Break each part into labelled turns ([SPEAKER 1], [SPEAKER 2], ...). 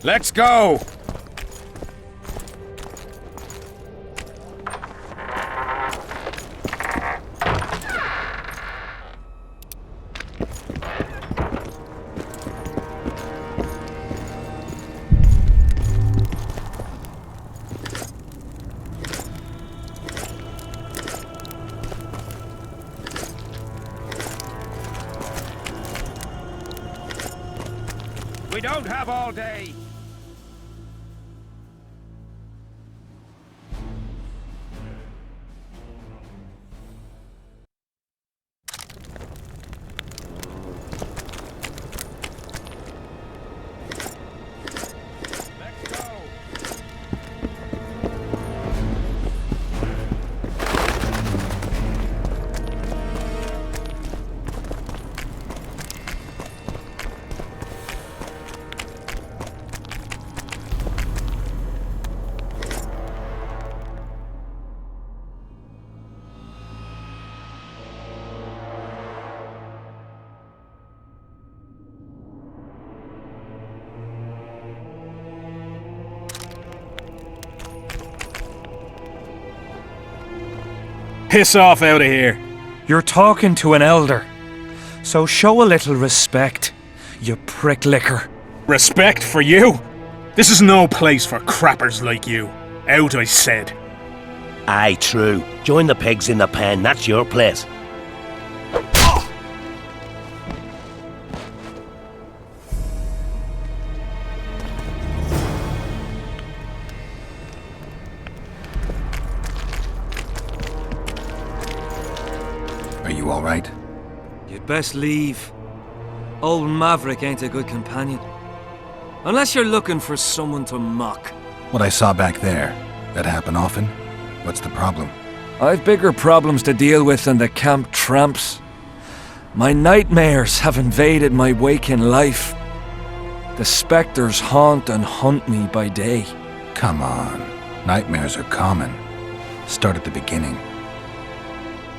[SPEAKER 1] Let's go! We don't have all day! Piss off out of here.
[SPEAKER 2] You're talking to an elder, so show a little respect, you pricklicker.
[SPEAKER 1] Respect for you? This is no place for crappers like you. Out, I said.
[SPEAKER 3] Aye, true. Join the pigs in the pen, that's your place.
[SPEAKER 4] Are you all right?
[SPEAKER 2] You'd best leave. Old Maverick ain't a good companion. Unless you're looking for someone to mock.
[SPEAKER 4] What I saw back there, that happen often? What's the problem?
[SPEAKER 2] I've bigger problems to deal with than the camp tramps. My nightmares have invaded my waking life. The spectres haunt and hunt me by day.
[SPEAKER 4] Come on. Nightmares are common. Start at the beginning.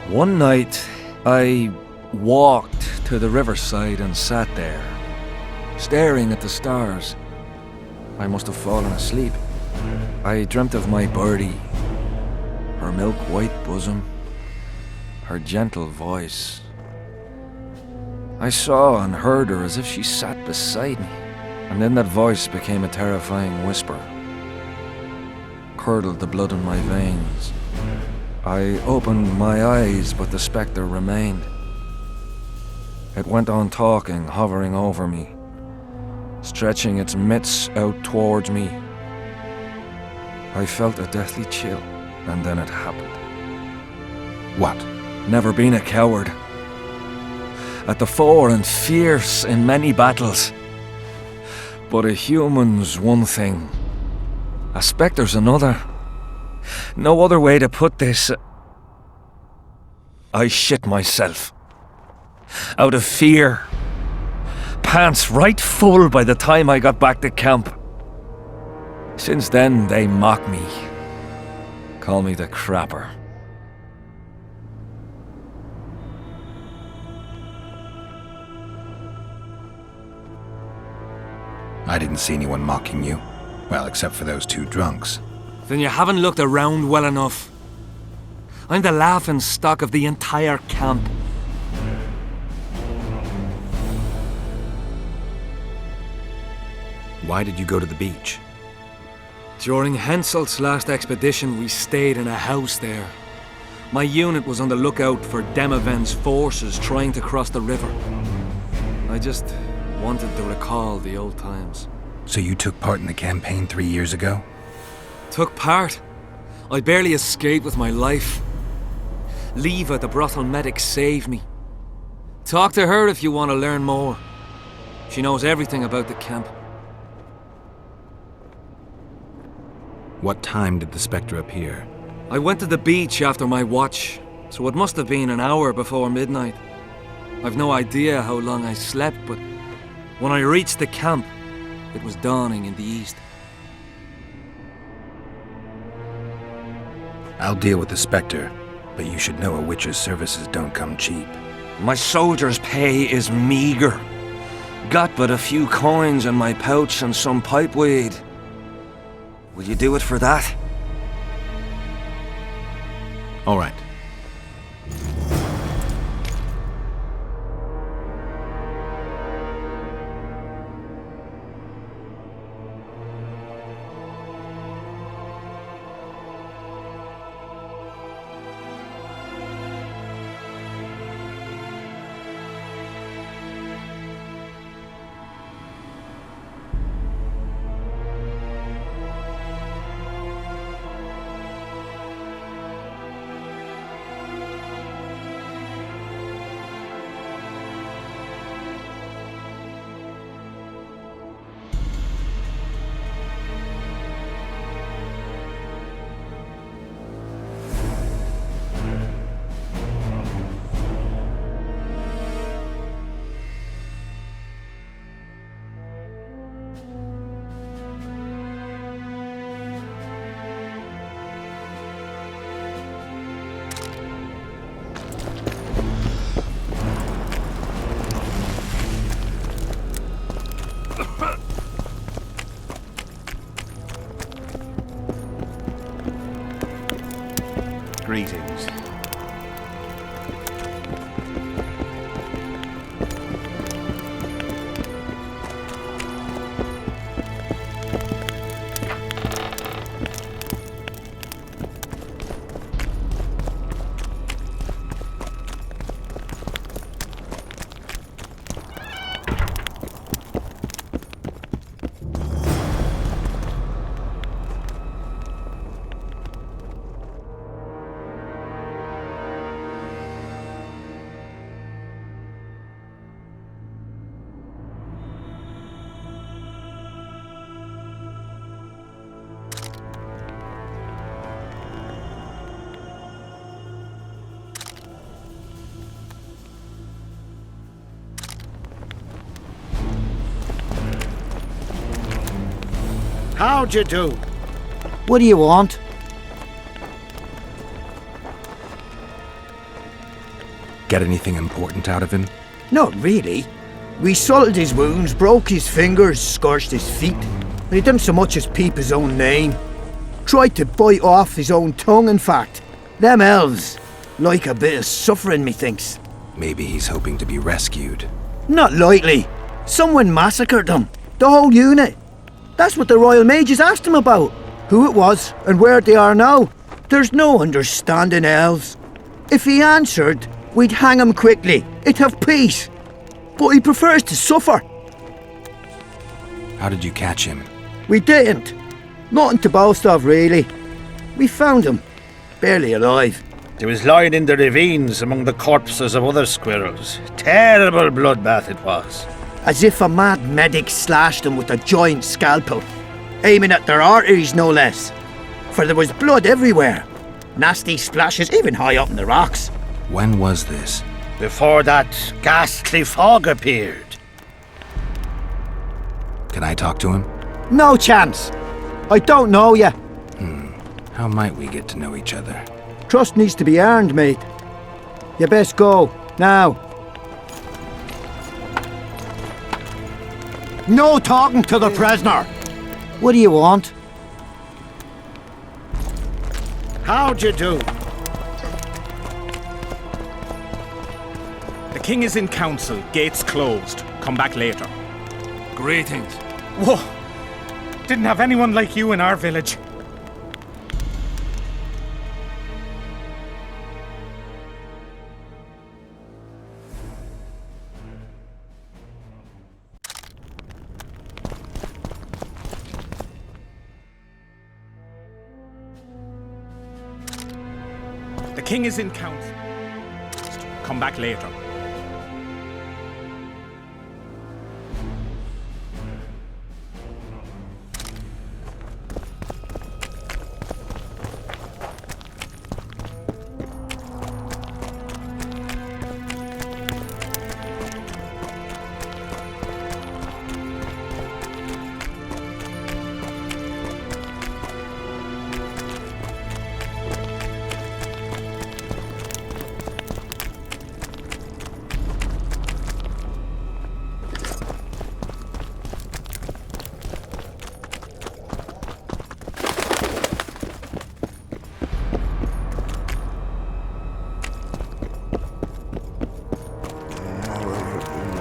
[SPEAKER 2] One night, I walked to the riverside and sat there, staring at the stars. I must have fallen asleep. I dreamt of my birdie, her milk-white bosom, her gentle voice. I saw and heard her as if she sat beside me, and then that voice became a terrifying whisper, curdled the blood in my veins. I opened my eyes, but the spectre remained. It went on talking, hovering over me, stretching its mitts out towards me. I felt a deathly chill, and then it happened.
[SPEAKER 4] What?
[SPEAKER 2] Never been a coward. At the fore and fierce in many battles. But a human's one thing, a spectre's another. No other way to put this. I shit myself. Out of fear. Pants right full by the time I got back to camp. Since then, they mock me. Call me the crapper.
[SPEAKER 4] I didn't see anyone mocking you. Well, except for those two drunks.
[SPEAKER 2] Then you haven't looked around well enough. I'm the laughing stock of the entire camp.
[SPEAKER 4] Why did you go to the beach?
[SPEAKER 2] During Henselt's last expedition, we stayed in a house there. My unit was on the lookout for Demaven's forces trying to cross the river. I just wanted to recall the old times.
[SPEAKER 4] So you took part in the campaign 3 years ago?
[SPEAKER 2] Took part? I barely escaped with my life. Leva, the brothel medic, saved me. Talk to her if you want to learn more. She knows everything about the camp.
[SPEAKER 4] What time did the spectre appear?
[SPEAKER 2] I went to the beach after my watch, so it must have been an hour before midnight. I've no idea how long I slept, but when I reached the camp, it was dawning in the east.
[SPEAKER 4] I'll deal with the spectre, but you should know a witch's services don't come cheap.
[SPEAKER 2] My soldier's pay is meager. Got but a few coins in my pouch and some pipeweed. Will you do it for that?
[SPEAKER 4] All right.
[SPEAKER 1] Greetings.
[SPEAKER 5] How'd you do? What do you want?
[SPEAKER 4] Get anything important out of him?
[SPEAKER 5] Not really. We salted his wounds, broke his fingers, scorched his feet. He didn't so much as peep his own name. Tried to bite off his own tongue, in fact. Them elves like a bit of suffering, methinks.
[SPEAKER 4] Maybe he's hoping to be rescued.
[SPEAKER 5] Not likely. Someone massacred them. The whole unit. That's what the Royal Mages asked him about. Who it was and where they are now. There's no understanding elves. If he answered, we'd hang him quickly. It'd have peace. But he prefers to suffer.
[SPEAKER 4] How did you catch him?
[SPEAKER 5] We didn't. Nothing to boast of, really. We found him. Barely alive.
[SPEAKER 6] He was lying in the ravines among the corpses of other squirrels. Terrible bloodbath it was.
[SPEAKER 5] As if a mad medic slashed him with a giant scalpel, aiming at their arteries no less. For there was blood everywhere. Nasty splashes even high up in the rocks.
[SPEAKER 4] When was this?
[SPEAKER 6] Before that ghastly fog appeared.
[SPEAKER 4] Can I talk to him?
[SPEAKER 5] No chance. I don't know you.
[SPEAKER 4] How might we get to know each other?
[SPEAKER 5] Trust needs to be earned, mate. You best go, now. No talking to the prisoner. What do you want?
[SPEAKER 6] How'd you do?
[SPEAKER 1] The king is in council, gates closed. Come back later.
[SPEAKER 2] Greetings.
[SPEAKER 1] Whoa! Didn't have anyone like you in our village. The king is in council. Come back later.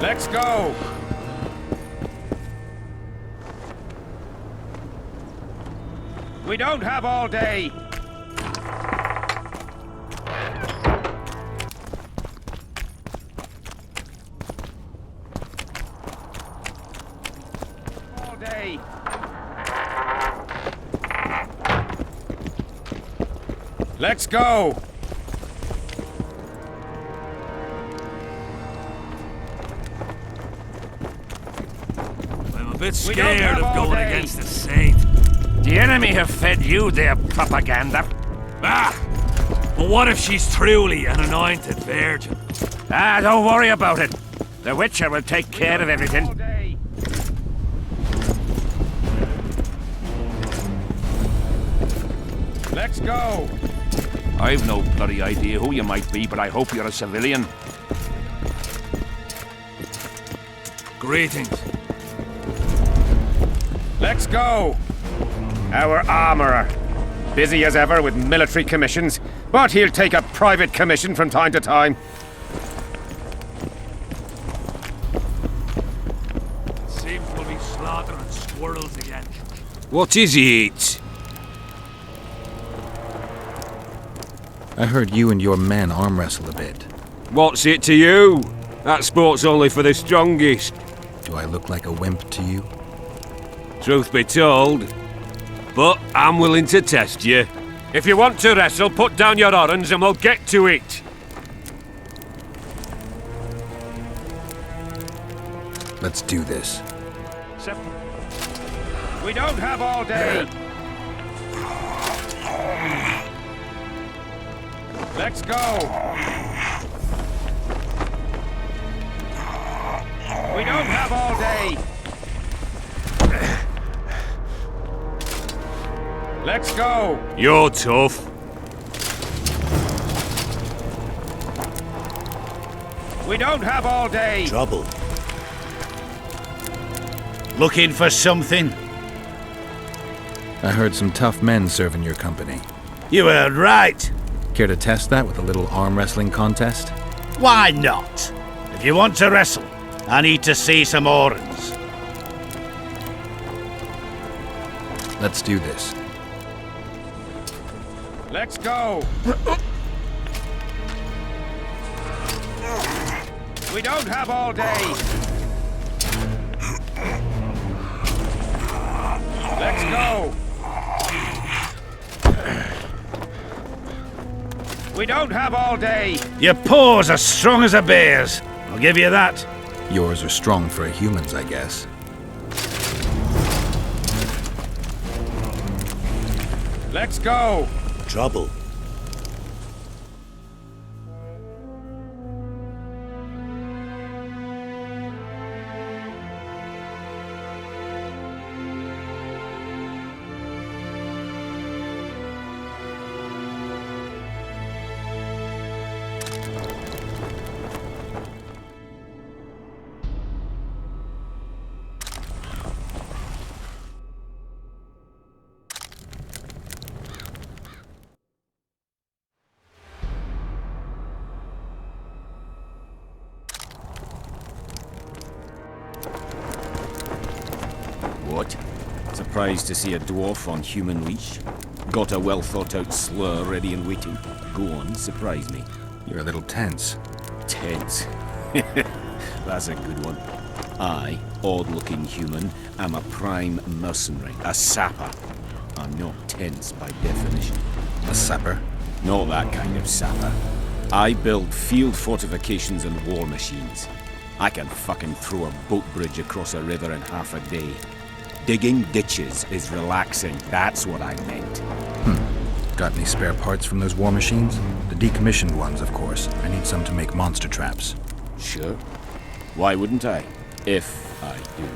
[SPEAKER 6] Let's go! We don't have all day! All day! Let's go!
[SPEAKER 7] I'm a bit scared of going against the Saint.
[SPEAKER 3] The enemy have fed you their propaganda.
[SPEAKER 7] Ah! But what if she's truly an anointed virgin?
[SPEAKER 3] Ah, don't worry about it. The Witcher will take care of everything.
[SPEAKER 6] All day! Let's go!
[SPEAKER 3] I've no bloody idea who you might be, but I hope you're a civilian.
[SPEAKER 7] Greetings.
[SPEAKER 6] Let's go! Our armourer. Busy as ever with military commissions, but he'll take a private commission from time to time.
[SPEAKER 7] Seems we'll be slaughtering squirrels again.
[SPEAKER 8] What is it?
[SPEAKER 4] I heard you and your men arm wrestle a bit.
[SPEAKER 8] What's it to you? That sport's only for the strongest.
[SPEAKER 4] Do I look like a wimp to you?
[SPEAKER 8] Truth be told. But I'm willing to test you. If you want to wrestle, put down your orange and we'll get to it.
[SPEAKER 4] Let's do this.
[SPEAKER 6] We don't have all day! Let's go! We don't have all day! Let's go!
[SPEAKER 8] You're tough.
[SPEAKER 6] We don't have all day!
[SPEAKER 3] Trouble.
[SPEAKER 6] Looking for something?
[SPEAKER 4] I heard some tough men serve in your company.
[SPEAKER 6] You heard right.
[SPEAKER 4] Care to test that with a little arm wrestling contest?
[SPEAKER 6] Why not? If you want to wrestle, I need to see some organs.
[SPEAKER 4] Let's do this.
[SPEAKER 6] Let's go! We don't have all day! Let's go! We don't have all day! Your paws are strong as a bear's. I'll give you that.
[SPEAKER 4] Yours are strong for a human's, I guess.
[SPEAKER 6] Let's go!
[SPEAKER 3] Trouble.
[SPEAKER 9] What? Surprised to see a dwarf on human leash? Got a well-thought-out slur ready and waiting? Go on, surprise me.
[SPEAKER 4] You're a little tense.
[SPEAKER 9] Tense. That's a good one. I, odd-looking human, am a prime mercenary, a sapper. I'm not tense by definition.
[SPEAKER 4] A sapper?
[SPEAKER 9] Not that kind of sapper. I build field fortifications and war machines. I can fucking throw a boat bridge across a river in half a day. Digging ditches is relaxing, that's what I meant.
[SPEAKER 4] Got any spare parts from those war machines? The decommissioned ones, of course. I need some to make monster traps.
[SPEAKER 9] Sure. Why wouldn't I? If I do.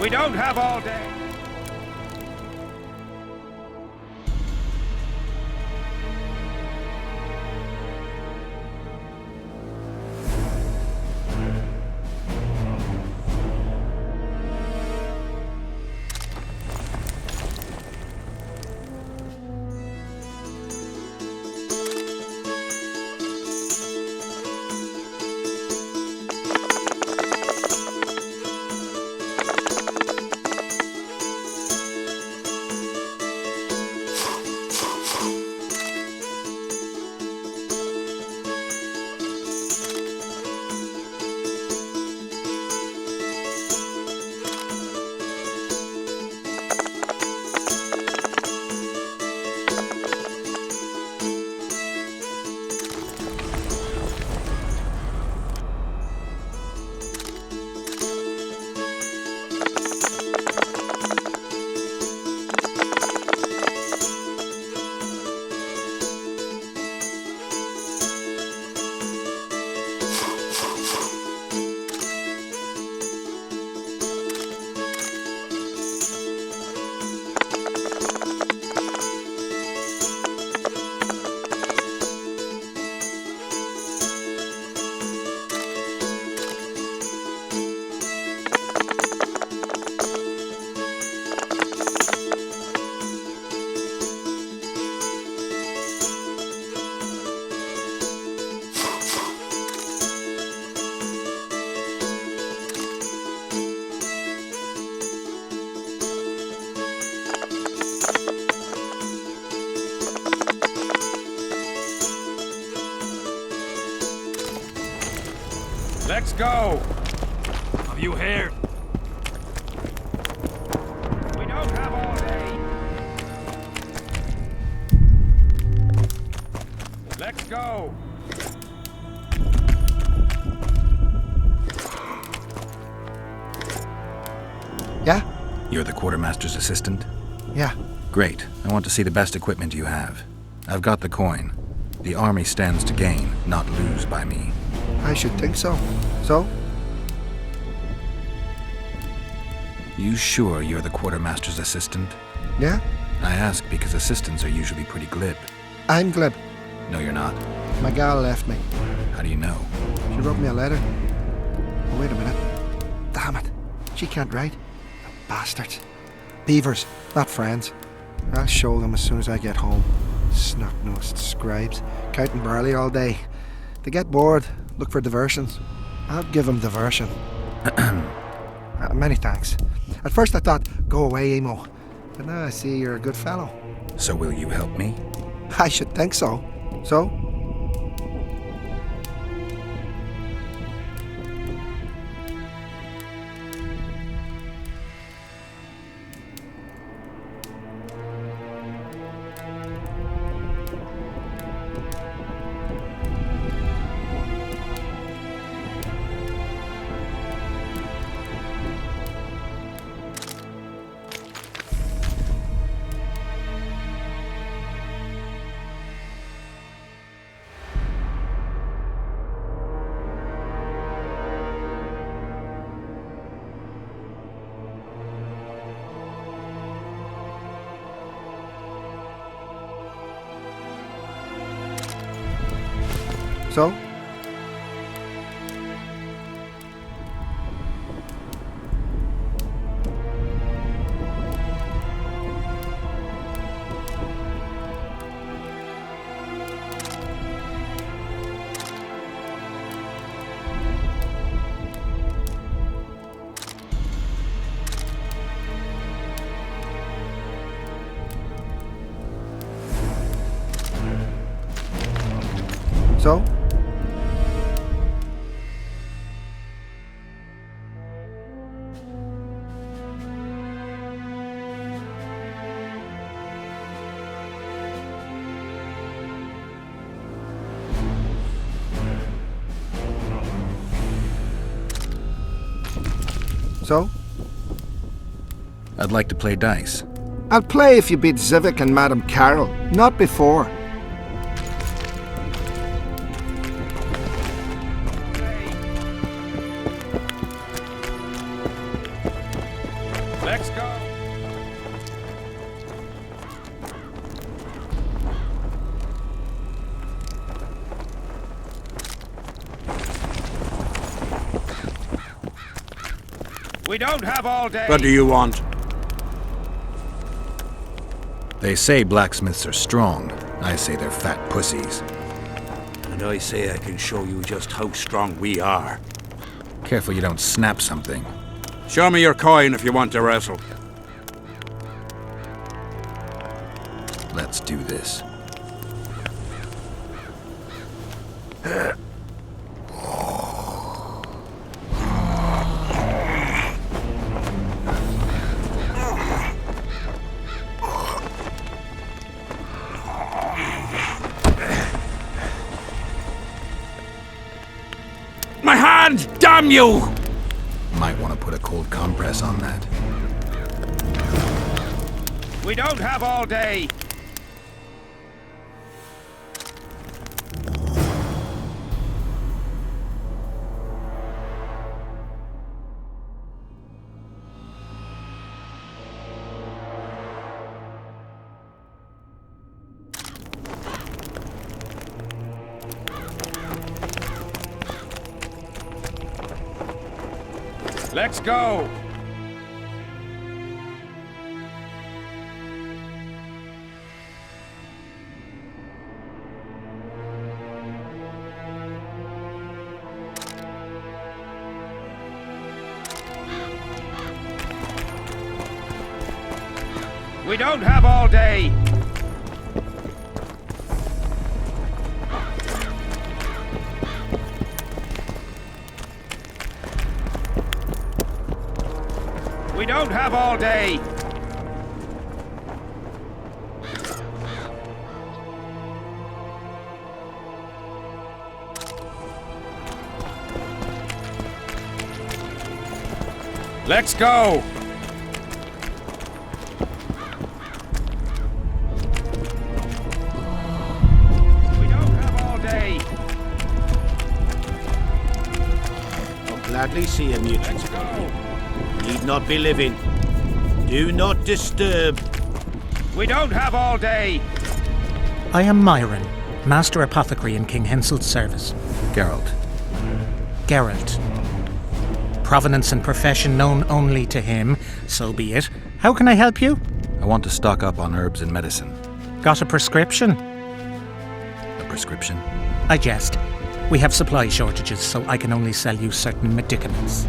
[SPEAKER 6] We don't have all day. Let's go!
[SPEAKER 7] Have you heard?
[SPEAKER 6] We don't have all day. Let's go!
[SPEAKER 10] Yeah?
[SPEAKER 4] You're the quartermaster's assistant?
[SPEAKER 10] Yeah.
[SPEAKER 4] Great. I want to see the best equipment you have. I've got the coin. The army stands to gain, not lose by me.
[SPEAKER 10] I should think so. So?
[SPEAKER 4] You sure you're the quartermaster's assistant?
[SPEAKER 10] Yeah?
[SPEAKER 4] I ask because assistants are usually pretty glib.
[SPEAKER 10] I'm glib.
[SPEAKER 4] No, you're not.
[SPEAKER 10] My gal left me.
[SPEAKER 4] How do you know?
[SPEAKER 10] She wrote me a letter. Oh, wait a minute. Damn it. She can't write. Bastards. Beavers, not friends. I'll show them as soon as I get home. Snot-nosed scribes, counting barley all day. They get bored, look for diversions. I'll give them diversion. Many thanks. At first I thought, go away, emo. But now I see you're a good fellow.
[SPEAKER 4] So will you help me?
[SPEAKER 10] I should think so. So? So? So? So?
[SPEAKER 4] I'd like to play dice.
[SPEAKER 10] I'll play if you beat Zivik and Madame Carroll, not before.
[SPEAKER 6] We don't have all day.
[SPEAKER 3] What do you want?
[SPEAKER 4] They say blacksmiths are strong. I say they're fat pussies.
[SPEAKER 3] And I say I can show you just how strong we are.
[SPEAKER 4] Careful you don't snap something.
[SPEAKER 3] Show me your coin if you want to wrestle.
[SPEAKER 4] Let's do this.
[SPEAKER 3] My hand! Damn you!
[SPEAKER 4] Might want to put a cold compress on that.
[SPEAKER 6] We don't have all day. Let's go! We don't have all day! We don't have all day! Let's go! We don't have all day!
[SPEAKER 9] I'll gladly see a mutual.
[SPEAKER 6] Let's go!
[SPEAKER 9] Need not be living. Do not disturb.
[SPEAKER 6] We don't have all day!
[SPEAKER 11] I am Myron, Master Apothecary in King Hensel's service.
[SPEAKER 4] Geralt.
[SPEAKER 11] Geralt. Provenance and profession known only to him, so be it. How can I help you?
[SPEAKER 4] I want to stock up on herbs and medicine.
[SPEAKER 11] Got a prescription?
[SPEAKER 4] A prescription?
[SPEAKER 11] I jest. We have supply shortages, so I can only sell you certain medicaments.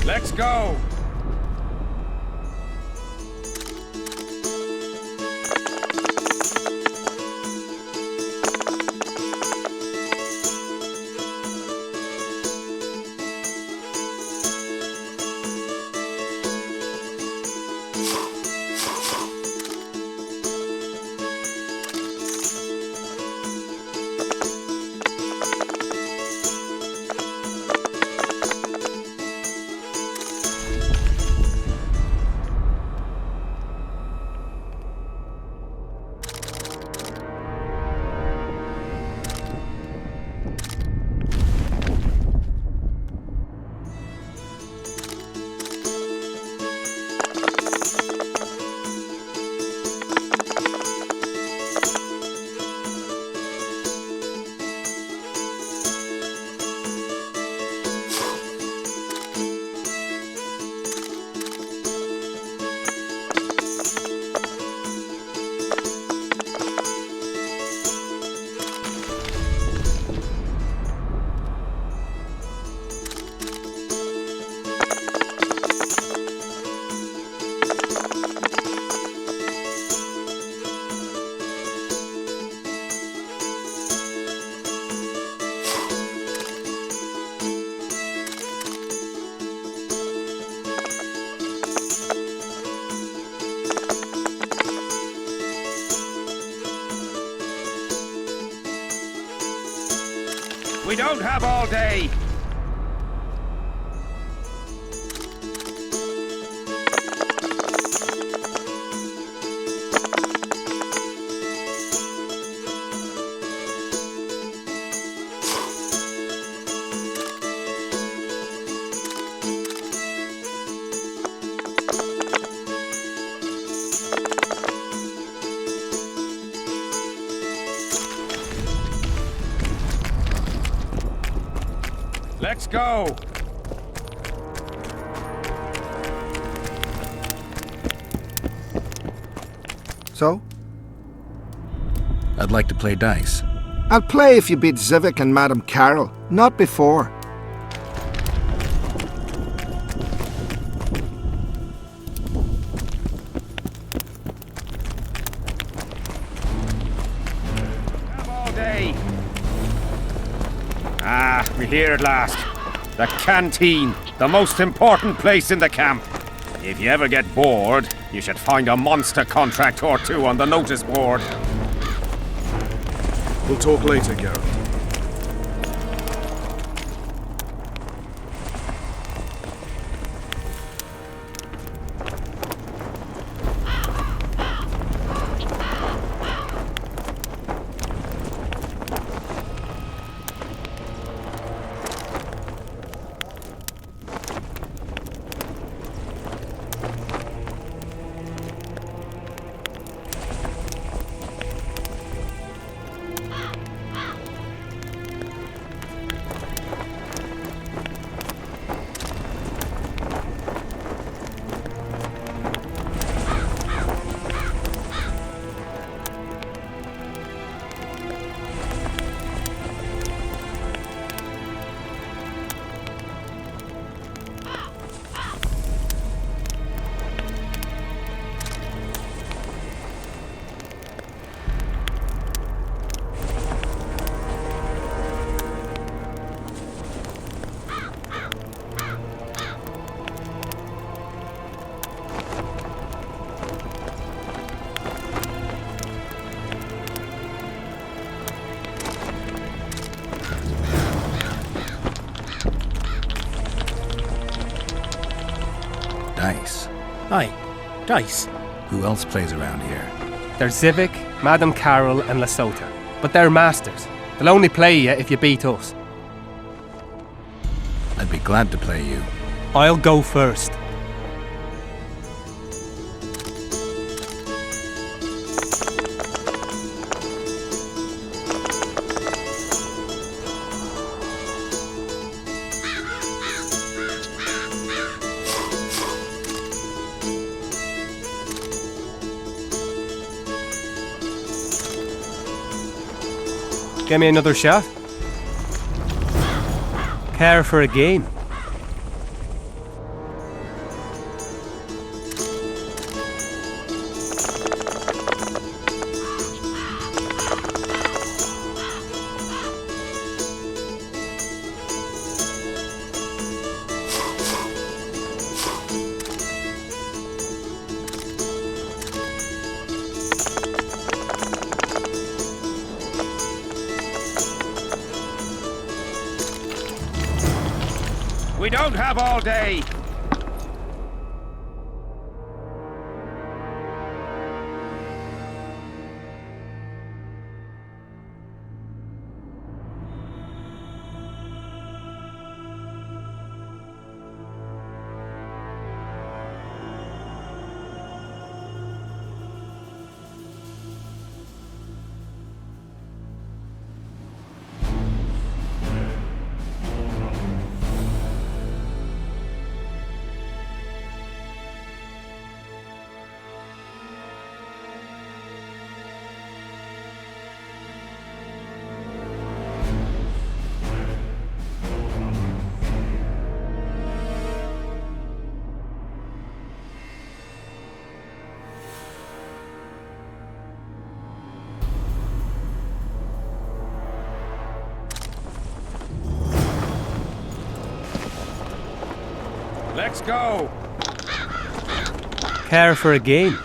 [SPEAKER 6] Let's go! We don't have all day. Let's go!
[SPEAKER 10] So?
[SPEAKER 4] I'd like to play dice.
[SPEAKER 10] I'll play if you beat Zivik and Madame Carroll, not before.
[SPEAKER 6] Have all day. Ah, we're here at last. The canteen, the most important place in the camp. If you ever get bored, you should find a monster contract or two on the notice board.
[SPEAKER 1] We'll talk later, Geralt.
[SPEAKER 4] Dice.
[SPEAKER 12] Aye, dice.
[SPEAKER 4] Who else plays around here?
[SPEAKER 12] There's Zivik, Madame Carroll and Lesota. But they're masters. They'll only play you if you beat us.
[SPEAKER 4] I'd be glad to play you.
[SPEAKER 12] I'll go first. Give me another shot. Care for a game?
[SPEAKER 6] don't have all day. Let's go!
[SPEAKER 12] Care for a game?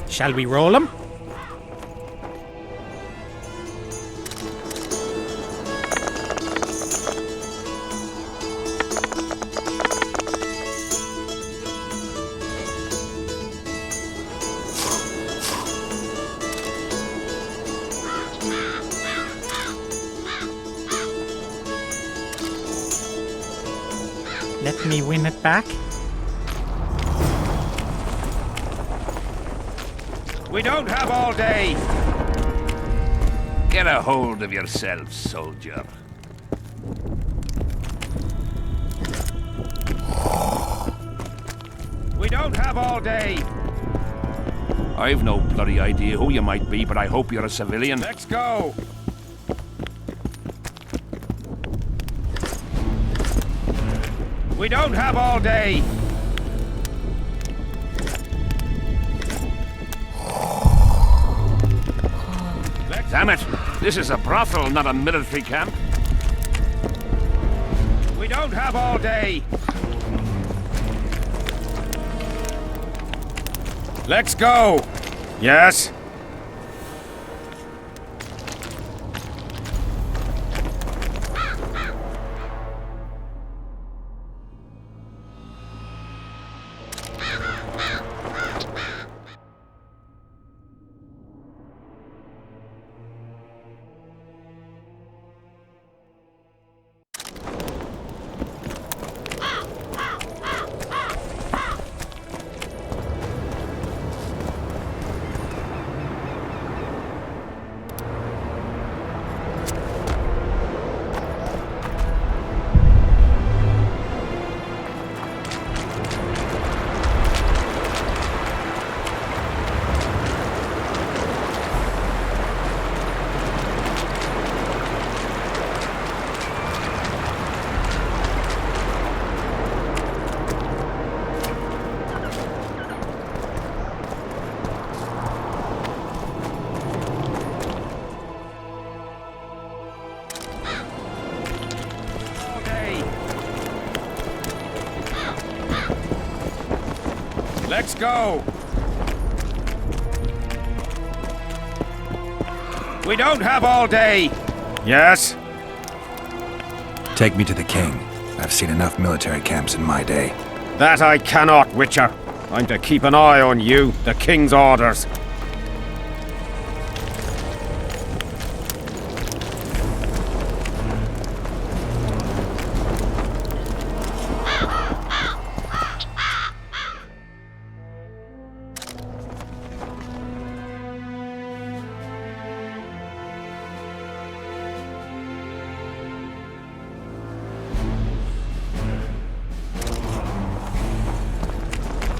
[SPEAKER 11] Shall we roll him? Let me win it back.
[SPEAKER 6] We don't have all day.
[SPEAKER 3] Get a hold of yourself, soldier.
[SPEAKER 6] We don't have all day.
[SPEAKER 3] I've no bloody idea who you might be, but I hope you're a civilian.
[SPEAKER 6] Let's go. We don't have all day.
[SPEAKER 3] Damn it! This is a brothel, not a military camp.
[SPEAKER 6] We don't have all day. Let's go. Yes. Let's go! We don't have all day! Yes?
[SPEAKER 4] Take me to the king. I've seen enough military camps in my day.
[SPEAKER 6] That I cannot, Witcher. I'm to keep an eye on you, the king's orders.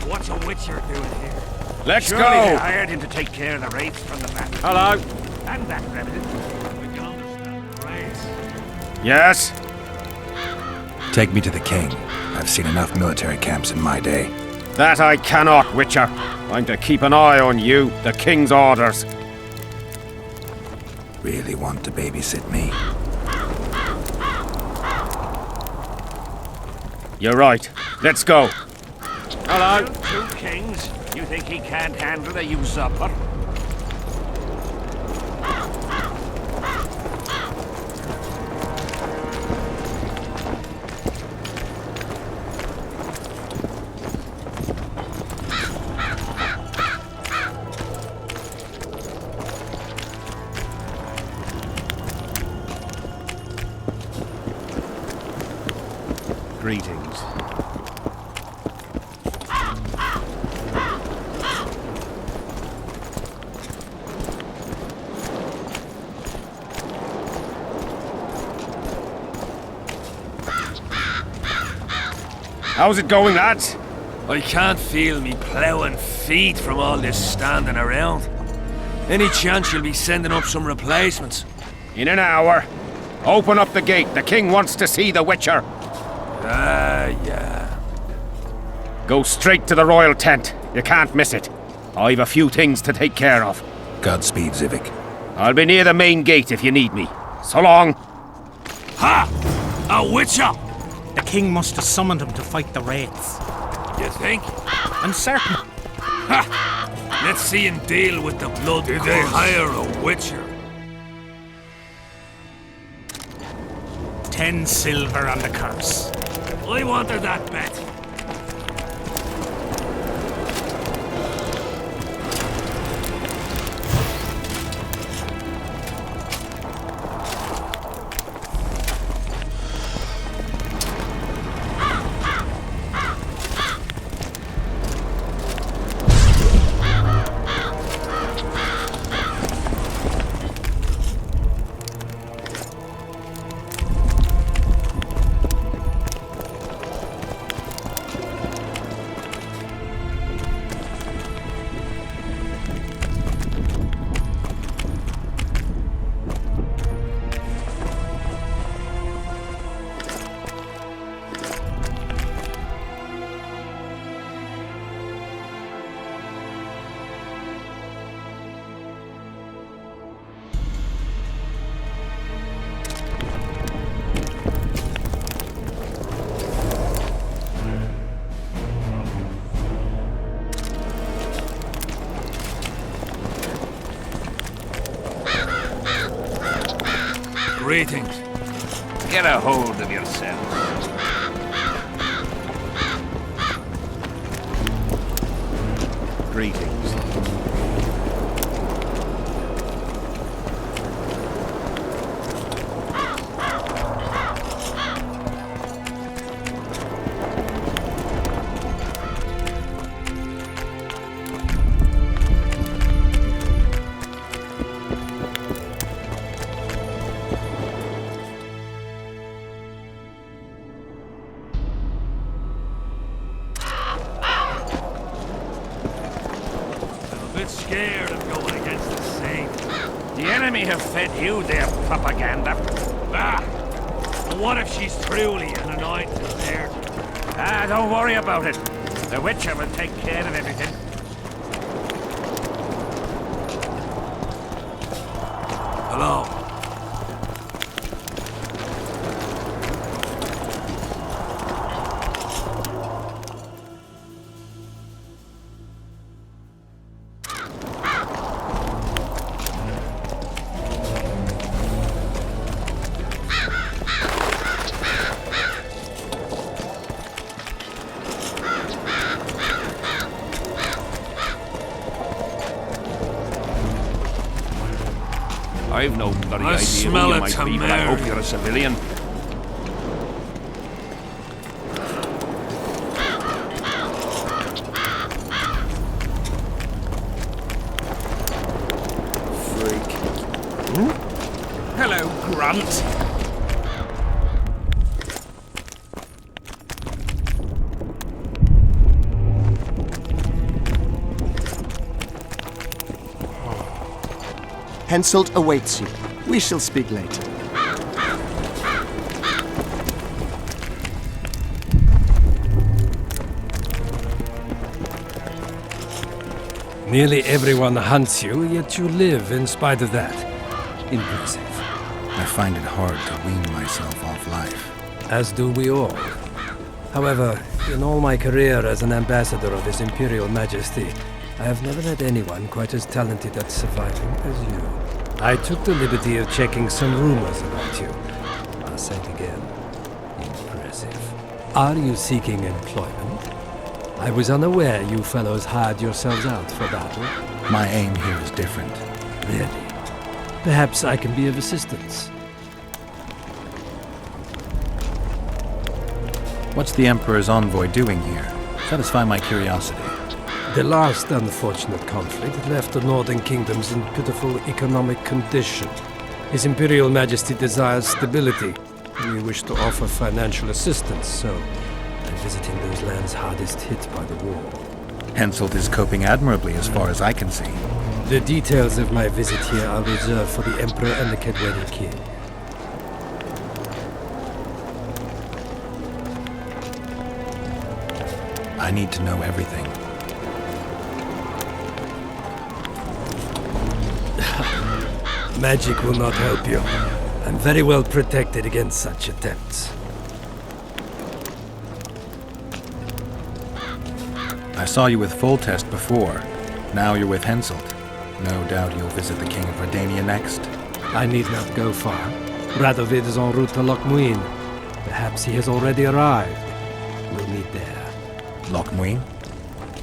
[SPEAKER 7] What's a Witcher doing here?
[SPEAKER 6] Let's
[SPEAKER 3] Surely
[SPEAKER 6] go!
[SPEAKER 3] they hired him to take care of the wraiths from the back.
[SPEAKER 6] Hello?
[SPEAKER 3] And that remnant.
[SPEAKER 7] We can understand the race.
[SPEAKER 6] Yes?
[SPEAKER 4] Take me to the king. I've seen enough military camps in my day.
[SPEAKER 6] That I cannot, Witcher. I'm to keep an eye on you, the king's orders.
[SPEAKER 4] Really want to babysit me?
[SPEAKER 6] You're right. Let's go. Hello?
[SPEAKER 3] Two kings? You think he can't handle a usurper?
[SPEAKER 6] Greetings. How's it going, lads?
[SPEAKER 7] I can't feel me ploughing feet from all this standing around. Any chance you'll be sending up some replacements?
[SPEAKER 6] In an hour. Open up the gate. The king wants to see the Witcher.
[SPEAKER 7] Yeah.
[SPEAKER 6] Go straight to the royal tent. You can't miss it. I've a few things to take care of.
[SPEAKER 4] Godspeed, Zivik.
[SPEAKER 6] I'll be near the main gate if you need me. So long.
[SPEAKER 7] Ha! A Witcher!
[SPEAKER 11] The king must have summoned him to fight the wraiths.
[SPEAKER 7] You think?
[SPEAKER 11] I'm certain.
[SPEAKER 7] Ha! Let's see him deal with the blood. Did they hire a Witcher?
[SPEAKER 11] 10 silver on the curse.
[SPEAKER 7] I wanted that bet. Greetings.
[SPEAKER 3] Get a hold of yourself.
[SPEAKER 6] Greetings.
[SPEAKER 7] Scared of going against the Saint.
[SPEAKER 3] The enemy have fed you their propaganda.
[SPEAKER 7] Ah! But what if she's truly an anointed there?
[SPEAKER 3] Don't worry about it. The Witcher will take care of everything.
[SPEAKER 7] Hello.
[SPEAKER 3] I've no bloody
[SPEAKER 7] I
[SPEAKER 3] idea
[SPEAKER 7] smell
[SPEAKER 3] who
[SPEAKER 7] a
[SPEAKER 3] you might be, but I hope you're a civilian.
[SPEAKER 12] Freak. Hello, Grunt.
[SPEAKER 13] Henselt awaits you. We shall speak later.
[SPEAKER 14] Nearly everyone hunts you, yet you live in spite of that. Impressive.
[SPEAKER 4] I find it hard to wean myself off life.
[SPEAKER 14] As do we all. However, in all my career as an ambassador of His Imperial Majesty, I have never met anyone quite as talented at surviving as you. I took the liberty of checking some rumors about you. I'll say it again. Impressive. Are you seeking employment? I was unaware you fellows hired yourselves out for battle.
[SPEAKER 4] My aim here is different.
[SPEAKER 14] Really? Perhaps I can be of assistance.
[SPEAKER 4] What's the Emperor's envoy doing here? Satisfy my curiosity.
[SPEAKER 14] The last unfortunate conflict left the northern kingdoms in pitiful economic condition. His Imperial Majesty desires stability. We wish to offer financial assistance, so I'm visiting those lands hardest hit by the war.
[SPEAKER 4] Henselt is coping admirably as far as I can see.
[SPEAKER 14] The details of my visit here are reserved for the Emperor and the Kaedweni King.
[SPEAKER 4] I need to know everything.
[SPEAKER 14] Magic will not help you. I'm very well protected against such attempts.
[SPEAKER 4] I saw you with Foltest before. Now you're with Henselt. No doubt you'll visit the King of Redania next.
[SPEAKER 14] I need not go far. Radovid is en route to Lochmuin. Perhaps he has already arrived. We'll meet there.
[SPEAKER 4] Lochmuin?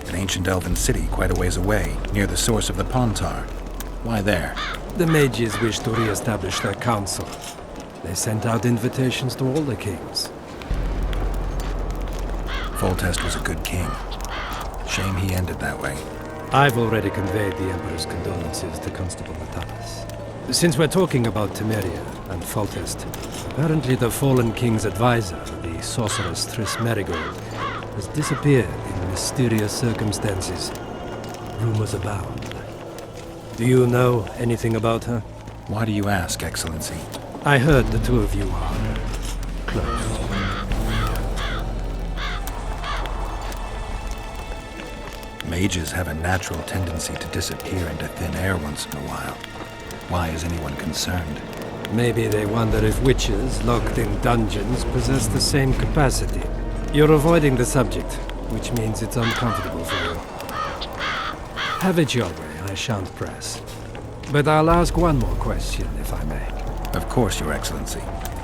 [SPEAKER 4] An ancient elven city quite a ways away, near the source of the Pontar. Why there?
[SPEAKER 14] The mages wish to re-establish their council. They sent out invitations to all the kings.
[SPEAKER 4] Foltest was a good king. Shame he ended that way.
[SPEAKER 14] I've already conveyed the Emperor's condolences to Constable Natalis. Since we're talking about Temeria and Foltest, apparently the fallen king's advisor, the sorceress Triss Merigold, has disappeared in mysterious circumstances. Rumors abound. Do you know anything about her?
[SPEAKER 4] Why do you ask, Excellency?
[SPEAKER 14] I heard the two of you are close.
[SPEAKER 4] Mages have a natural tendency to disappear into thin air once in a while. Why is anyone concerned?
[SPEAKER 14] Maybe they wonder if witches locked in dungeons possess the same capacity. You're avoiding the subject, which means it's uncomfortable for you. Have it your way. I shan't press. But I'll ask one more question, if I may.
[SPEAKER 4] Of course, Your Excellency.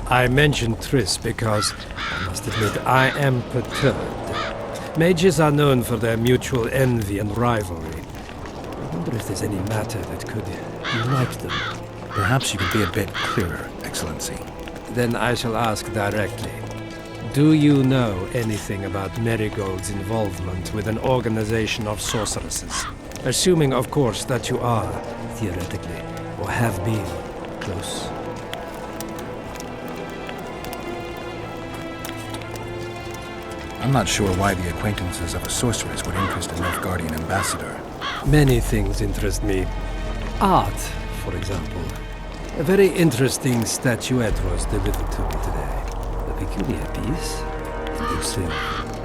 [SPEAKER 14] I mentioned Triss because, I must admit, I am perturbed. Mages are known for their mutual envy and rivalry. I wonder if there's any matter that could unite them.
[SPEAKER 4] Perhaps you could be a bit clearer, Excellency.
[SPEAKER 14] Then I shall ask directly. Do you know anything about Merigold's involvement with an organization of sorceresses? Assuming, of course, that you are, theoretically, or have been, close.
[SPEAKER 4] I'm not sure why the acquaintances of a sorceress would interest a Nilfgaardian ambassador.
[SPEAKER 14] Many things interest me. Art, for example. A very interesting statuette was delivered to me today. A peculiar piece. Elusive,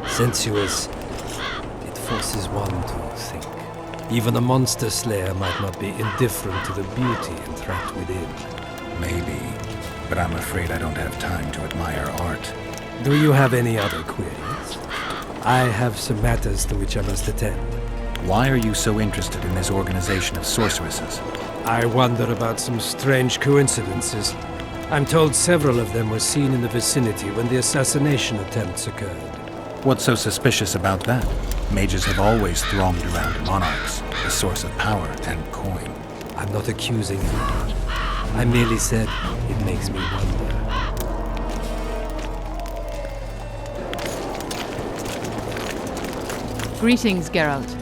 [SPEAKER 14] sensuous. It forces one to think. Even a monster slayer might not be indifferent to the beauty entrapped within.
[SPEAKER 4] Maybe, but I'm afraid I don't have time to admire art.
[SPEAKER 14] Do you have any other queries? I have some matters to which I must attend.
[SPEAKER 4] Why are you so interested in this organization of sorceresses?
[SPEAKER 14] I wonder about some strange coincidences. I'm told several of them were seen in the vicinity when the assassination attempts occurred.
[SPEAKER 4] What's so suspicious about that? Mages have always thronged around monarchs, the source of power and coin.
[SPEAKER 14] I'm not accusing anyone. I merely said it makes me wonder.
[SPEAKER 15] Greetings, Geralt.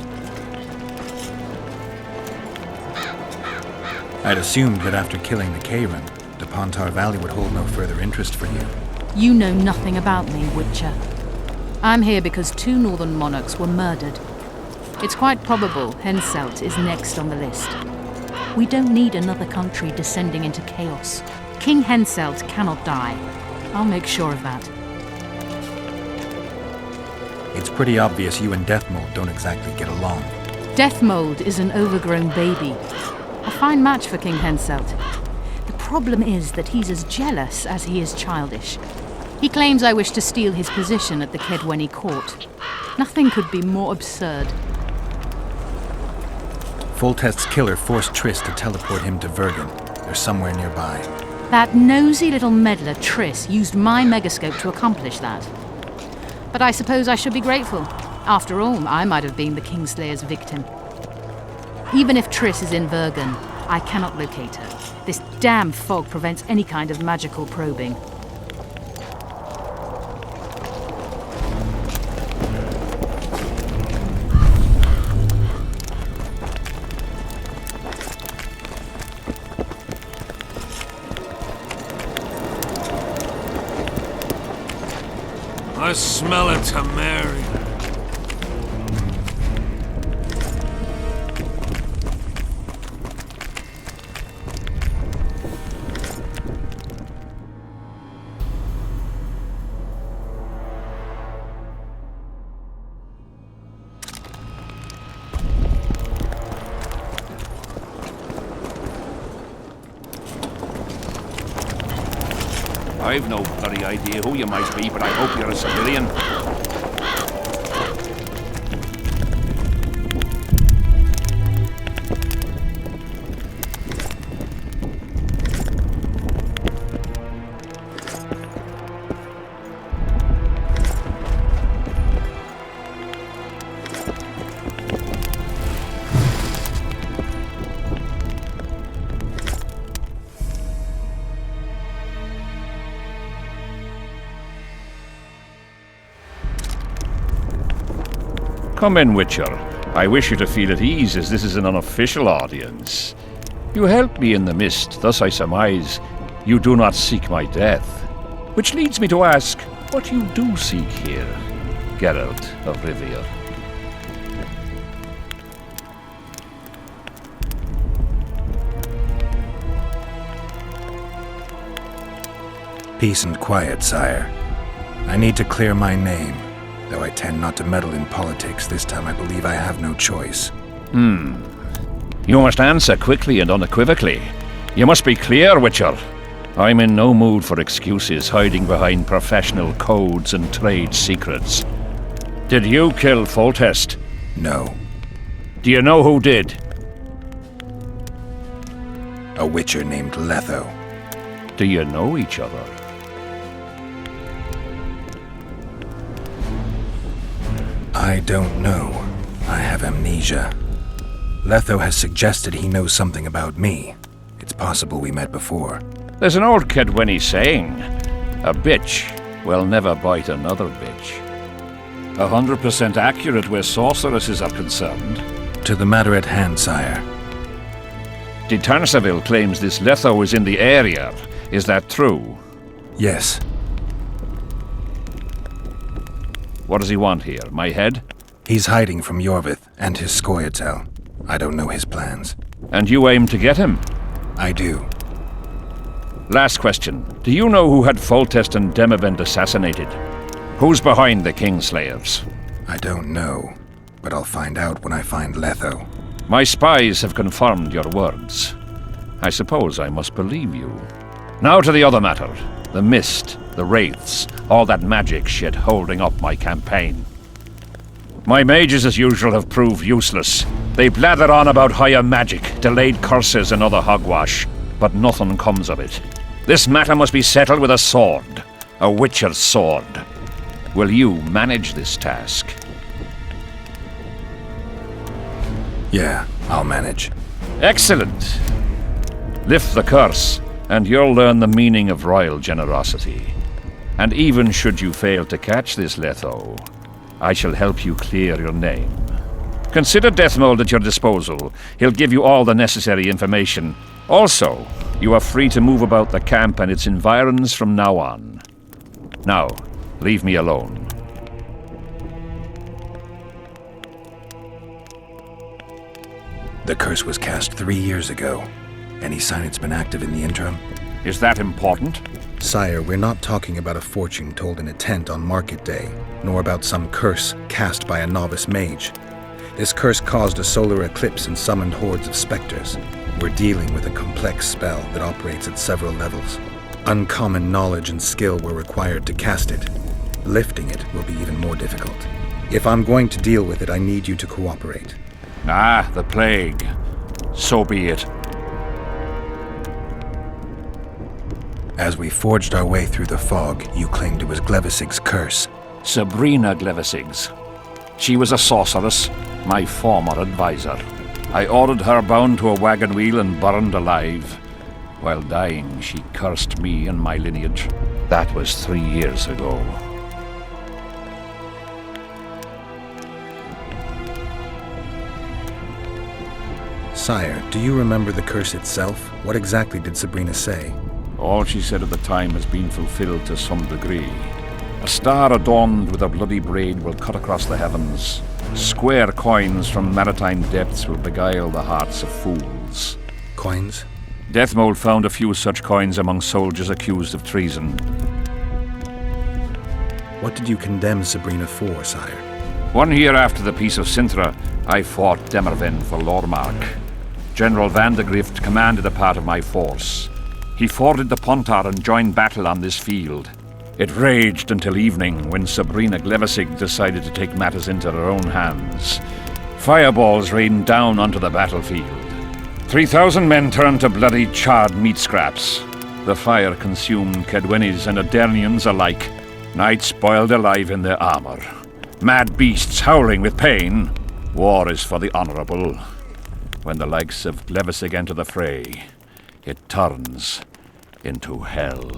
[SPEAKER 4] I'd assumed that after killing the Kayran, the Pontar Valley would hold no further interest for you.
[SPEAKER 15] You know nothing about me, Witcher. I'm here because 2 northern monarchs were murdered. It's quite probable Henselt is next on the list. We don't need another country descending into chaos. King Henselt cannot die. I'll make sure of that.
[SPEAKER 4] It's pretty obvious you and Deathmold don't exactly get along.
[SPEAKER 15] Deathmold is an overgrown baby. A fine match for King Henselt. The problem is that he's as jealous as he is childish. He claims I wish to steal his position at the Kaedweni court. Nothing could be more absurd.
[SPEAKER 4] Foltest's killer forced Triss to teleport him to Vergen. They're somewhere nearby.
[SPEAKER 15] That nosy little meddler Triss used my megascope to accomplish that. But I suppose I should be grateful. After all, I might have been the Kingslayer's victim. Even if Triss is in Vergen, I cannot locate her. This damn fog prevents any kind of magical probing.
[SPEAKER 7] I smell a tamari.
[SPEAKER 3] I've no bloody idea who you might be, but I hope you're a civilian. Come in, Witcher. I wish you to feel at ease, as this is an unofficial audience. You helped me in the mist, thus I surmise you do not seek my death. Which leads me to ask what you do seek here, Geralt of Rivia.
[SPEAKER 4] Peace and quiet, sire. I need to clear my name. Though I tend not to meddle in politics, this time I believe I have no choice.
[SPEAKER 3] You must answer quickly and unequivocally. You must be clear, Witcher. I'm in no mood for excuses hiding behind professional codes and trade secrets. Did you kill Foltest?
[SPEAKER 4] No.
[SPEAKER 3] Do you know who did?
[SPEAKER 4] A witcher named Letho.
[SPEAKER 3] Do you know each other?
[SPEAKER 4] I don't know. I have amnesia. Letho has suggested he knows something about me. It's possible we met before.
[SPEAKER 3] There's an old Kaedweni saying, a bitch will never bite another bitch. 100% accurate where sorceresses are concerned.
[SPEAKER 4] To the matter at hand, sire.
[SPEAKER 3] De Tanseville claims this Letho is in the area. Is that true?
[SPEAKER 4] Yes.
[SPEAKER 3] What does he want here? My head?
[SPEAKER 4] He's hiding from Yorvith and his Scoia'tael. I don't know his plans.
[SPEAKER 3] And you aim to get him?
[SPEAKER 4] I do.
[SPEAKER 3] Last question. Do you know who had Foltest and Demavend assassinated? Who's behind the Kingslayers?
[SPEAKER 4] I don't know, but I'll find out when I find Letho.
[SPEAKER 3] My spies have confirmed your words. I suppose I must believe you. Now to the other matter. The mist, the wraiths, all that magic shit holding up my campaign. My mages, as usual, have proved useless. They blather on about higher magic, delayed curses and other hogwash, but nothing comes of it. This matter must be settled with a sword. A witcher's sword. Will you manage this task?
[SPEAKER 4] Yeah, I'll manage.
[SPEAKER 3] Excellent. Lift the curse, and you'll learn the meaning of royal generosity. And even should you fail to catch this Letho, I shall help you clear your name. Consider Deathmold at your disposal. He'll give you all the necessary information. Also, you are free to move about the camp and its environs from now on. Now, leave me alone.
[SPEAKER 4] The curse was cast 3 years ago. Any sign it's been active in the interim?
[SPEAKER 3] Is that important?
[SPEAKER 4] Sire, we're not talking about a fortune told in a tent on market day, nor about some curse cast by a novice mage. This curse caused a solar eclipse and summoned hordes of specters. We're dealing with a complex spell that operates at several levels. Uncommon knowledge and skill were required to cast it. Lifting it will be even more difficult. If I'm going to deal with it, I need you to cooperate.
[SPEAKER 3] Ah, the plague. So be it.
[SPEAKER 4] As we forged our way through the fog, you claimed it was Glevisig's curse.
[SPEAKER 3] Sabrina Glevisig's. She was a sorceress, my former advisor. I ordered her bound to a wagon wheel and burned alive. While dying, she cursed me and my lineage. That was 3 years ago.
[SPEAKER 4] Sire, do you remember the curse itself? What exactly did Sabrina say?
[SPEAKER 3] All she said at the time has been fulfilled to some degree. A star adorned with a bloody braid will cut across the heavens. Square coins from maritime depths will beguile the hearts of fools.
[SPEAKER 4] Coins?
[SPEAKER 3] Deathmold found a few such coins among soldiers accused of treason.
[SPEAKER 4] What did you condemn Sabrina for, sire?
[SPEAKER 3] 1 year after the Peace of Sintra, I fought Demerven for Lormark. General Van de Grift commanded a part of my force. He forded the Pontar and joined battle on this field. It raged until evening, when Sabrina Glevissig decided to take matters into her own hands. Fireballs rained down onto the battlefield. 3,000 men turned to bloody charred meat scraps. The fire consumed Kaedwenis and Adernians alike. Knights boiled alive in their armor. Mad beasts howling with pain. War is for the honorable. When the likes of Glevissig enter the fray, it turns into hell.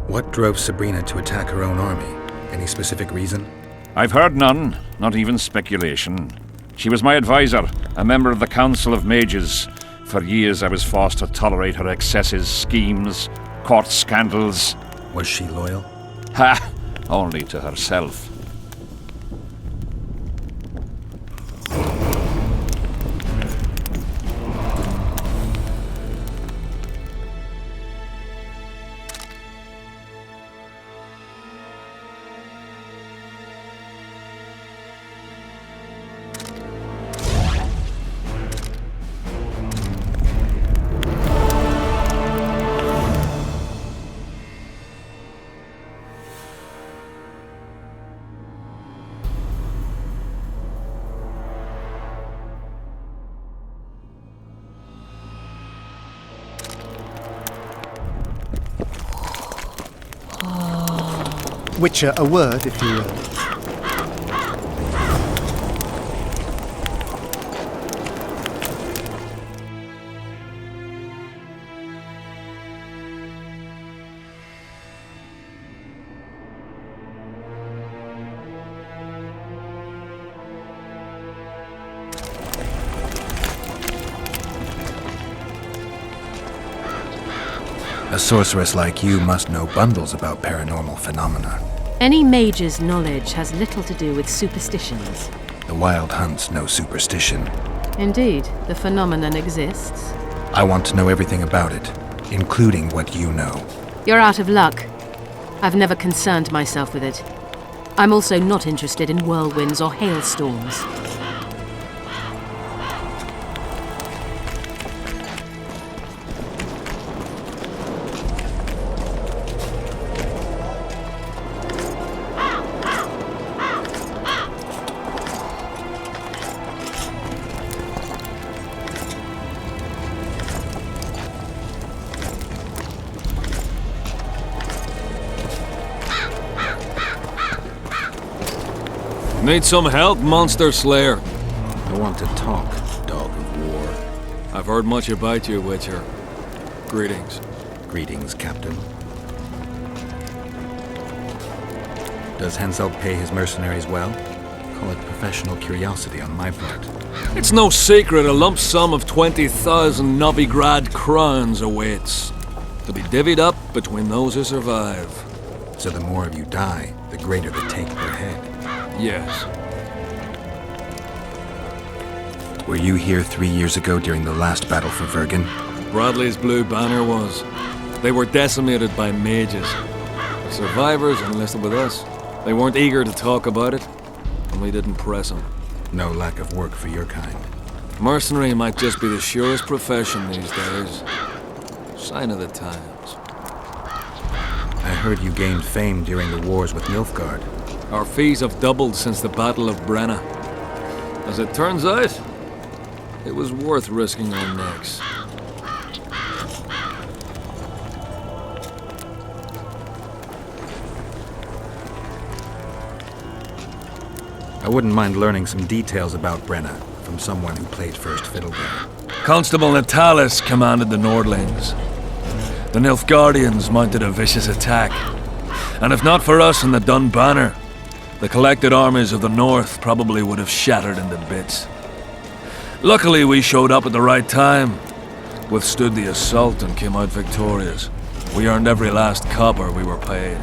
[SPEAKER 4] What drove Sabrina to attack her own army? Any specific reason?
[SPEAKER 3] I've heard none, not even speculation. She was my advisor, a member of the Council of Mages. For years I was forced to tolerate her excesses, schemes, court scandals.
[SPEAKER 4] Was she loyal?
[SPEAKER 3] Ha! Only to herself.
[SPEAKER 10] Witcher, a word, if you will.
[SPEAKER 4] A sorceress like you must know bundles about paranormal phenomena.
[SPEAKER 15] Any mage's knowledge has little to do with superstitions.
[SPEAKER 4] The Wild Hunt's no superstition.
[SPEAKER 15] Indeed, the phenomenon exists.
[SPEAKER 4] I want to know everything about it, including what you know.
[SPEAKER 15] You're out of luck. I've never concerned myself with it. I'm also not interested in whirlwinds or hailstorms.
[SPEAKER 7] Need some help, Monster Slayer?
[SPEAKER 4] I want to talk, dog of war.
[SPEAKER 7] I've heard much about you, Witcher. Greetings.
[SPEAKER 4] Greetings, Captain. Does Henselt pay his mercenaries well? Call it professional curiosity on my part.
[SPEAKER 7] It's no secret a lump sum of 20,000 Novigrad crowns awaits, to be divvied up between those who survive.
[SPEAKER 4] So the more of you die, the greater the take per head.
[SPEAKER 7] Yes.
[SPEAKER 4] Were you here 3 years ago during the last battle for Vergen?
[SPEAKER 7] Bradley's Blue Banner was. They were decimated by mages. The survivors enlisted with us. They weren't eager to talk about it, and we didn't press them.
[SPEAKER 4] No lack of work for your kind.
[SPEAKER 7] Mercenary might just be the surest profession these days. Sign of the times.
[SPEAKER 4] I heard you gained fame during the wars with Nilfgaard.
[SPEAKER 7] Our fees have doubled since the Battle of Brenna. As it turns out, it was worth risking our necks.
[SPEAKER 4] I wouldn't mind learning some details about Brenna from someone who played first fiddle there.
[SPEAKER 7] Constable Natalis commanded the Nordlings. The Nilfgaardians mounted a vicious attack. And if not for us and the Dun Banner, the collected armies of the North probably would have shattered into bits. Luckily, we showed up at the right time. withstood the assault and came out victorious. We earned every last copper we were paid.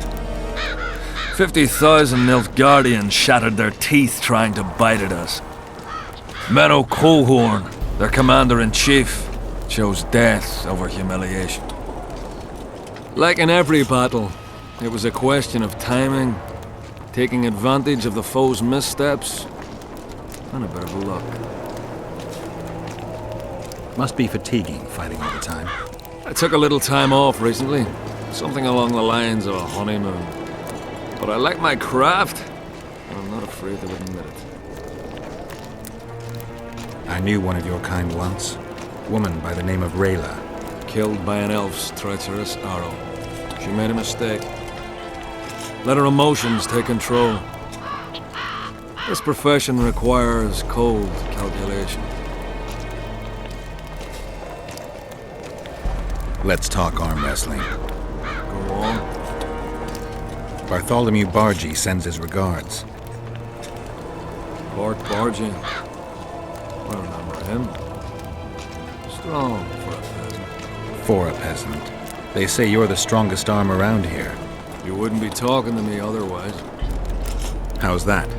[SPEAKER 7] 50,000 Nilfgaardians shattered their teeth trying to bite at us. Menno Colhorn, their commander-in-chief, chose death over humiliation. Like in every battle, it was a question of timing, taking advantage of the foe's missteps, and a bit of luck.
[SPEAKER 4] Must be fatiguing, fighting all the time.
[SPEAKER 7] I took a little time off recently, something along the lines of a honeymoon. But I like my craft, and I'm not afraid to admit it.
[SPEAKER 4] I knew one of your kind once. A woman by the name of Rayla.
[SPEAKER 7] Killed by an elf's treacherous arrow. She made a mistake. Let her emotions take control. This profession requires cold calculation.
[SPEAKER 4] Let's talk arm wrestling.
[SPEAKER 7] Go on.
[SPEAKER 4] Bartholomew Bargy sends his regards.
[SPEAKER 7] Lord Bargy. I remember him. Strong for a peasant.
[SPEAKER 4] For a peasant. They say you're the strongest arm around here.
[SPEAKER 7] You wouldn't be talking to me otherwise.
[SPEAKER 4] How's that?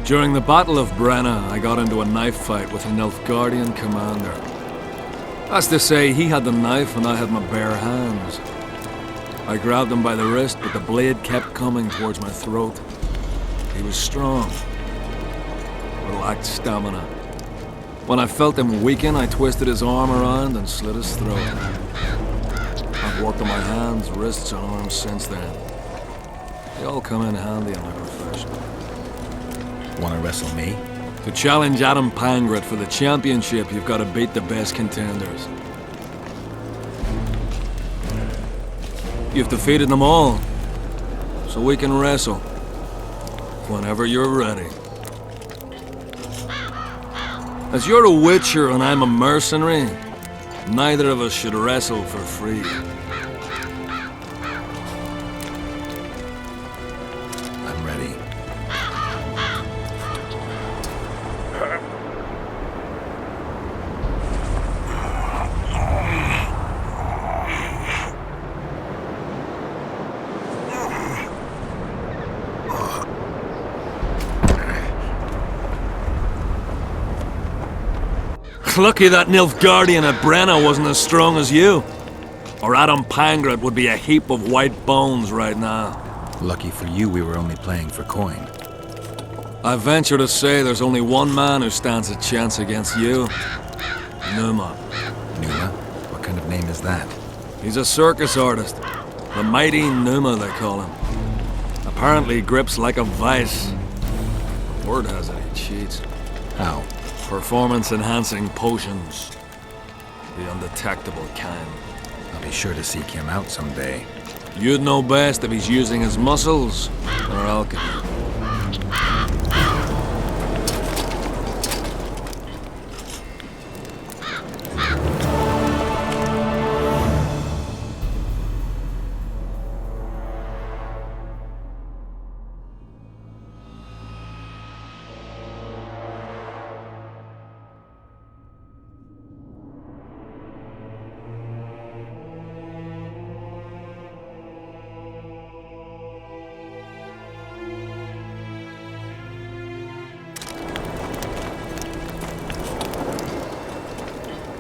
[SPEAKER 7] During the Battle of Brenna, I got into a knife fight with a Nilfgaardian commander. That's to say, he had the knife and I had my bare hands. I grabbed him by the wrist, but the blade kept coming towards my throat. He was strong, but lacked stamina. When I felt him weaken, I twisted his arm around and slit his throat. I've worked on my hands, wrists, and arms since then. They all come in handy in my profession.
[SPEAKER 4] Wanna wrestle me?
[SPEAKER 7] To challenge Adam Pangret for the championship, you've got to beat the best contenders. You've defeated them all, so we can wrestle whenever you're ready. As you're a witcher and I'm a mercenary, neither of us should wrestle for free.
[SPEAKER 4] I'm ready.
[SPEAKER 7] Lucky that Nilfgaardian at Brenna wasn't as strong as you. Or Adam Pangret would be a heap of white bones right now.
[SPEAKER 4] Lucky for you, we were only playing for coin.
[SPEAKER 7] I venture to say there's only one man who stands a chance against you. Numa.
[SPEAKER 4] Numa? What kind of name is that?
[SPEAKER 7] He's a circus artist. The mighty Numa, they call him. Apparently grips like a vice. Word has it he cheats.
[SPEAKER 4] How?
[SPEAKER 7] Performance-enhancing potions. The undetectable kind.
[SPEAKER 4] I'll be sure to seek him out someday.
[SPEAKER 7] You'd know best if he's using his muscles or alchemy.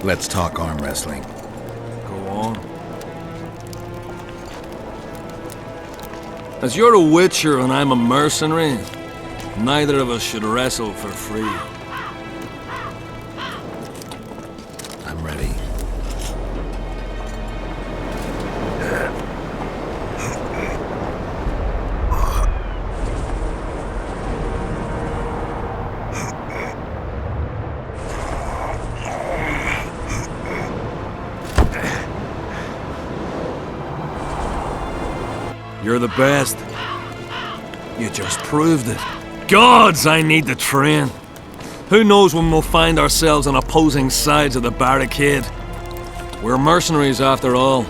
[SPEAKER 4] Let's talk arm wrestling.
[SPEAKER 7] Go on. As you're a witcher and I'm a mercenary, neither of us should wrestle for free.
[SPEAKER 4] I'm ready.
[SPEAKER 7] You're the best. You just proved it. Gods, I need to train. Who knows when we'll find ourselves on opposing sides of the barricade? We're mercenaries after all.